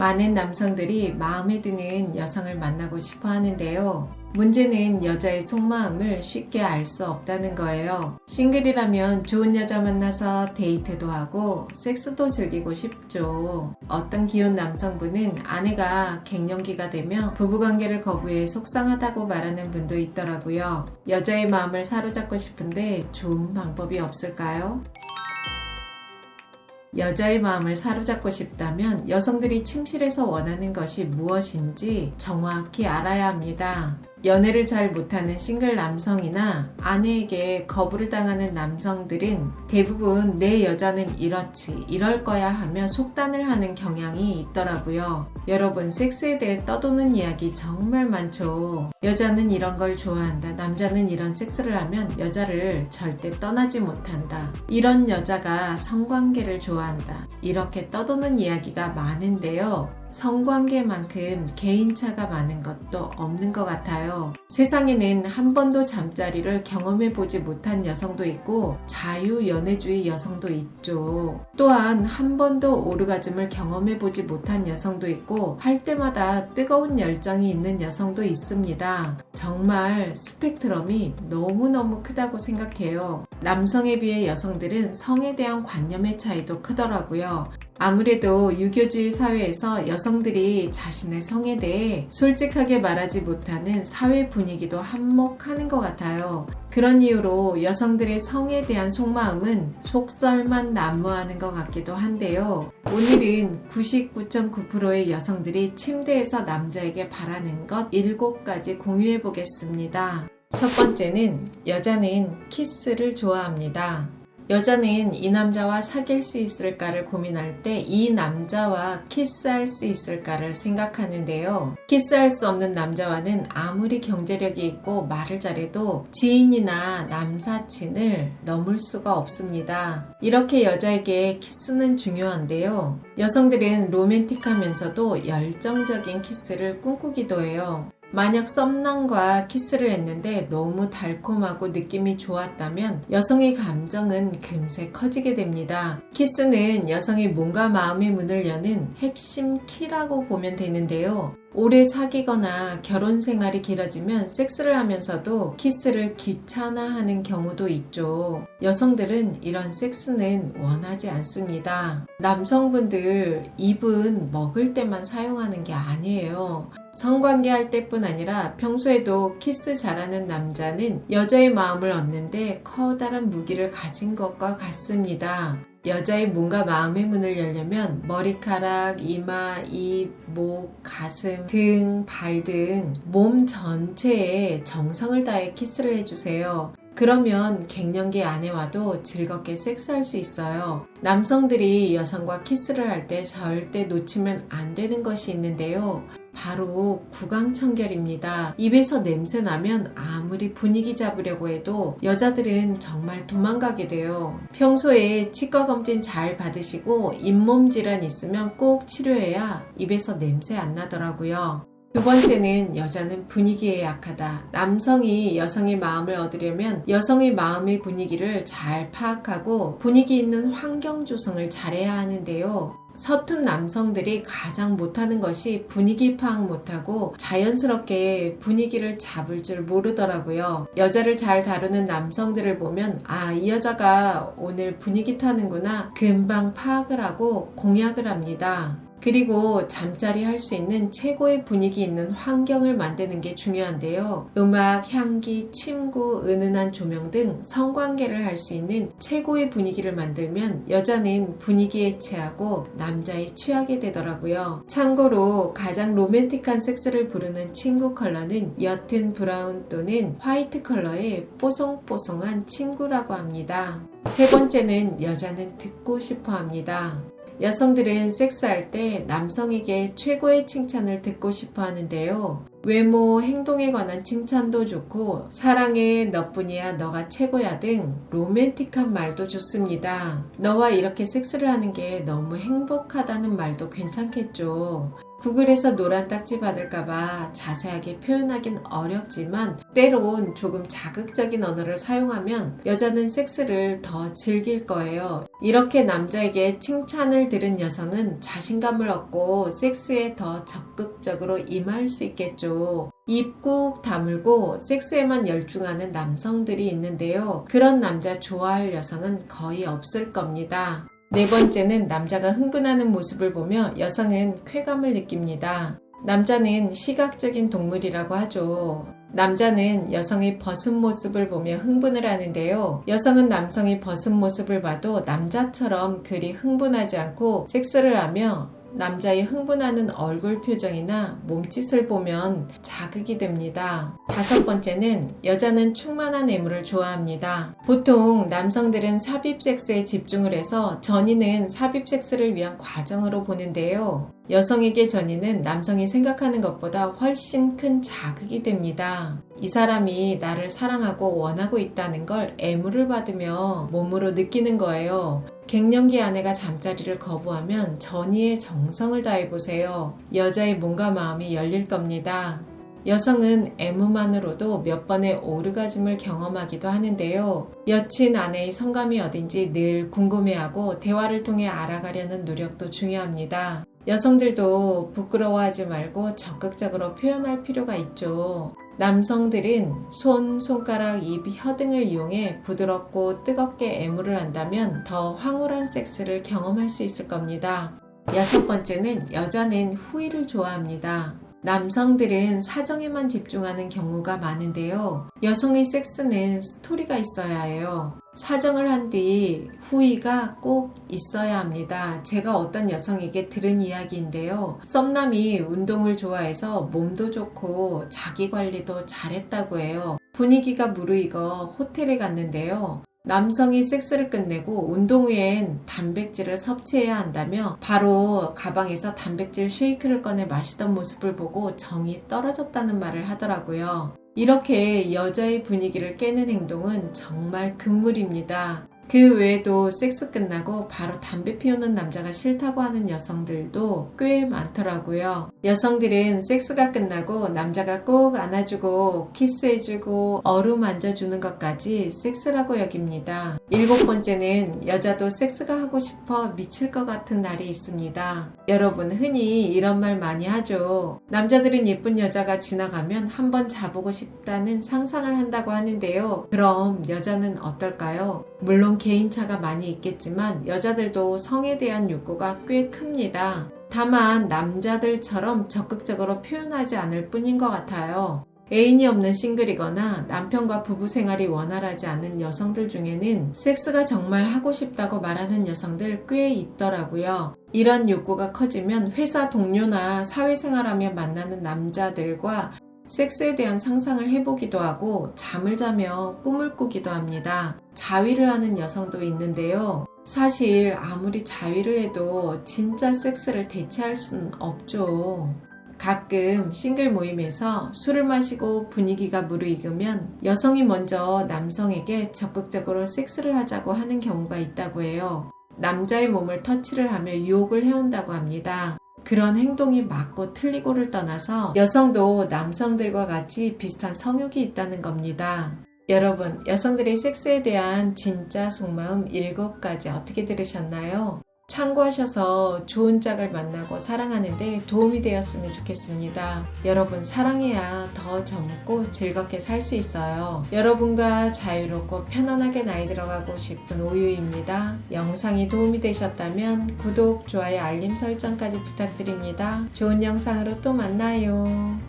많은 남성들이 마음에 드는 여성을 만나고 싶어 하는데요. 문제는 여자의 속마음을 쉽게 알 수 없다는 거예요. 싱글이라면 좋은 여자 만나서 데이트도 하고 섹스도 즐기고 싶죠. 어떤 기혼 남성분은 아내가 갱년기가 되며 부부관계를 거부해 속상하다고 말하는 분도 있더라고요. 여자의 마음을 사로잡고 싶은데 좋은 방법이 없을까요? 여자의 마음을 사로잡고 싶다면 여성들이 침실에서 원하는 것이 무엇인지 정확히 알아야 합니다. 연애를 잘 못하는 싱글 남성이나 아내에게 거부를 당하는 남성들은 대부분 내 여자는 이렇지, 이럴 거야 하며 속단을 하는 경향이 있더라고요. 여러분, 섹스에 대해 떠도는 이야기 정말 많죠. 여자는 이런 걸 좋아한다. 남자는 이런 섹스를 하면 여자를 절대 떠나지 못한다. 이런 여자가 성관계를 좋아한다. 이렇게 떠도는 이야기가 많은데요. 성관계만큼 개인차가 많은 것도 없는 것 같아요. 세상에는 한 번도 잠자리를 경험해보지 못한 여성도 있고 자유연애주의 여성도 있죠. 또한 한 번도 오르가즘을 경험해보지 못한 여성도 있고 할 때마다 뜨거운 열정이 있는 여성도 있습니다. 정말 스펙트럼이 너무너무 크다고 생각해요. 남성에 비해 여성들은 성에 대한 관념의 차이도 크더라고요. 아무래도 유교주의 사회에서 여성들이 자신의 성에 대해 솔직하게 말하지 못하는 사회 분위기도 한몫하는 것 같아요. 그런 이유로 여성들의 성에 대한 속마음은 속설만 난무하는 것 같기도 한데요. 오늘은 99.9%의 여성들이 침대에서 남자에게 바라는 것 7가지 공유해 보겠습니다. 첫 번째는 여자는 키스를 좋아합니다. 여자는 이 남자와 사귈 수 있을까를 고민할 때 이 남자와 키스할 수 있을까를 생각하는데요. 키스할 수 없는 남자와는 아무리 경제력이 있고 말을 잘해도 지인이나 남사친을 넘을 수가 없습니다. 이렇게 여자에게 키스는 중요한데요. 여성들은 로맨틱하면서도 열정적인 키스를 꿈꾸기도 해요. 만약 썸남과 키스를 했는데 너무 달콤하고 느낌이 좋았다면 여성의 감정은 금세 커지게 됩니다. 키스는 여성의 몸과 마음의 문을 여는 핵심 키라고 보면 되는데요. 오래 사귀거나 결혼 생활이 길어지면 섹스를 하면서도 키스를 귀찮아하는 경우도 있죠. 여성들은 이런 섹스는 원하지 않습니다. 남성분들 입은 먹을 때만 사용하는 게 아니에요. 성관계 할 때뿐 아니라 평소에도 키스 잘하는 남자는 여자의 마음을 얻는데 커다란 무기를 가진 것과 같습니다. 여자의 몸과 마음의 문을 열려면 머리카락, 이마, 입, 목, 가슴, 등, 발 등 몸 전체에 정성을 다해 키스를 해주세요. 그러면 갱년기 아내와도 즐겁게 섹스할 수 있어요. 남성들이 여성과 키스를 할 때 절대 놓치면 안 되는 것이 있는데요. 바로 구강청결입니다. 입에서 냄새 나면 아무리 분위기 잡으려고 해도 여자들은 정말 도망가게 돼요. 평소에 치과 검진 잘 받으시고 잇몸 질환 있으면 꼭 치료해야 입에서 냄새 안 나더라고요. 두 번째는 여자는 분위기에 약하다. 남성이 여성의 마음을 얻으려면 여성의 마음의 분위기를 잘 파악하고 분위기 있는 환경 조성을 잘해야 하는데요. 서툰 남성들이 가장 못하는 것이 분위기 파악 못하고 자연스럽게 분위기를 잡을 줄 모르더라고요. 여자를 잘 다루는 남성들을 보면 이 여자가 오늘 분위기 타는구나 금방 파악을 하고 공약을 합니다. 그리고 잠자리 할 수 있는 최고의 분위기 있는 환경을 만드는 게 중요한데요. 음악, 향기, 침구, 은은한 조명 등 성관계를 할 수 있는 최고의 분위기를 만들면 여자는 분위기에 취하고 남자에 취하게 되더라고요. 참고로 가장 로맨틱한 섹스를 부르는 침구 컬러는 옅은 브라운 또는 화이트 컬러의 뽀송뽀송한 침구라고 합니다. 세 번째는 여자는 듣고 싶어 합니다. 여성들은 섹스할 때 남성에게 최고의 칭찬을 듣고 싶어 하는데요. 외모, 행동에 관한 칭찬도 좋고 사랑해, 너뿐이야, 너가 최고야 등 로맨틱한 말도 좋습니다. 너와 이렇게 섹스를 하는 게 너무 행복하다는 말도 괜찮겠죠. 구글에서 노란 딱지 받을까봐 자세하게 표현하긴 어렵지만 때론 조금 자극적인 언어를 사용하면 여자는 섹스를 더 즐길 거예요. 이렇게 남자에게 칭찬을 들은 여성은 자신감을 얻고 섹스에 더 적극적으로 임할 수 있겠죠. 입 꾹 다물고 섹스에만 열중하는 남성들이 있는데요. 그런 남자 좋아할 여성은 거의 없을 겁니다. 네 번째는 남자가 흥분하는 모습을 보며 여성은 쾌감을 느낍니다. 남자는 시각적인 동물이라고 하죠. 남자는 여성의 벗은 모습을 보며 흥분을 하는데요. 여성은 남성이 벗은 모습을 봐도 남자처럼 그리 흥분하지 않고 섹스를 하며 남자의 흥분하는 얼굴 표정이나 몸짓을 보면 자극이 됩니다. 다섯 번째는 여자는 충만한 애무를 좋아합니다. 보통 남성들은 삽입 섹스에 집중을 해서 전이는 삽입 섹스를 위한 과정으로 보는데요. 여성에게 전이는 남성이 생각하는 것보다 훨씬 큰 자극이 됩니다. 이 사람이 나를 사랑하고 원하고 있다는 걸 애무를 받으며 몸으로 느끼는 거예요. 갱년기 아내가 잠자리를 거부하면 전이의 정성을 다해보세요. 여자의 몸과 마음이 열릴 겁니다. 여성은 애무만으로도 몇 번의 오르가즘을 경험하기도 하는데요. 여친 아내의 성감이 어딘지 늘 궁금해하고 대화를 통해 알아가려는 노력도 중요합니다. 여성들도 부끄러워하지 말고 적극적으로 표현할 필요가 있죠. 남성들은 손, 손가락, 입, 혀 등을 이용해 부드럽고 뜨겁게 애무를 한다면 더 황홀한 섹스를 경험할 수 있을 겁니다. 여섯 번째는 여자는 후의를 좋아합니다. 남성들은 사정에만 집중하는 경우가 많은데요. 여성의 섹스는 스토리가 있어야 해요. 사정을 한 뒤 후의가 꼭 있어야 합니다. 제가 어떤 여성에게 들은 이야기인데요. 썸남이 운동을 좋아해서 몸도 좋고 자기 관리도 잘했다고 해요. 분위기가 무르익어 호텔에 갔는데요. 남성이 섹스를 끝내고 운동 후엔 단백질을 섭취해야 한다며 바로 가방에서 단백질 쉐이크를 꺼내 마시던 모습을 보고 정이 떨어졌다는 말을 하더라고요. 이렇게 여자의 분위기를 깨는 행동은 정말 금물입니다. 그 외에도 섹스 끝나고 바로 담배 피우는 남자가 싫다고 하는 여성들도 꽤 많더라고요. 여성들은 섹스가 끝나고 남자가 꼭 안아주고 키스해주고 어루만져주는 것까지 섹스라고 여깁니다. 일곱 번째는 여자도 섹스가 하고 싶어 미칠 것 같은 날이 있습니다. 여러분 흔히 이런 말 많이 하죠. 남자들은 예쁜 여자가 지나가면 한번 자보고 싶다는 상상을 한다고 하는데요. 그럼 여자는 어떨까요? 물론 개인차가 많이 있겠지만 여자들도 성에 대한 욕구가 꽤 큽니다. 다만 남자들처럼 적극적으로 표현하지 않을 뿐인 것 같아요. 애인이 없는 싱글이거나 남편과 부부 생활이 원활하지 않은 여성들 중에는 섹스가 정말 하고 싶다고 말하는 여성들 꽤 있더라고요. 이런 욕구가 커지면 회사 동료나 사회생활하며 만나는 남자들과 섹스에 대한 상상을 해보기도 하고 잠을 자며 꿈을 꾸기도 합니다. 자위를 하는 여성도 있는데요. 사실 아무리 자위를 해도 진짜 섹스를 대체할 수는 없죠. 가끔 싱글 모임에서 술을 마시고 분위기가 무르익으면 여성이 먼저 남성에게 적극적으로 섹스를 하자고 하는 경우가 있다고 해요. 남자의 몸을 터치를 하며 유혹을 해온다고 합니다. 그런 행동이 맞고 틀리고를 떠나서 여성도 남성들과 같이 비슷한 성욕이 있다는 겁니다. 여러분, 여성들의 섹스에 대한 진짜 속마음 7가지 어떻게 들으셨나요? 참고하셔서 좋은 짝을 만나고 사랑하는 데 도움이 되었으면 좋겠습니다. 여러분, 사랑해야 더 젊고 즐겁게 살 수 있어요. 여러분과 자유롭고 편안하게 나이 들어가고 싶은 오유입니다. 영상이 도움이 되셨다면 구독, 좋아요, 알림 설정까지 부탁드립니다. 좋은 영상으로 또 만나요.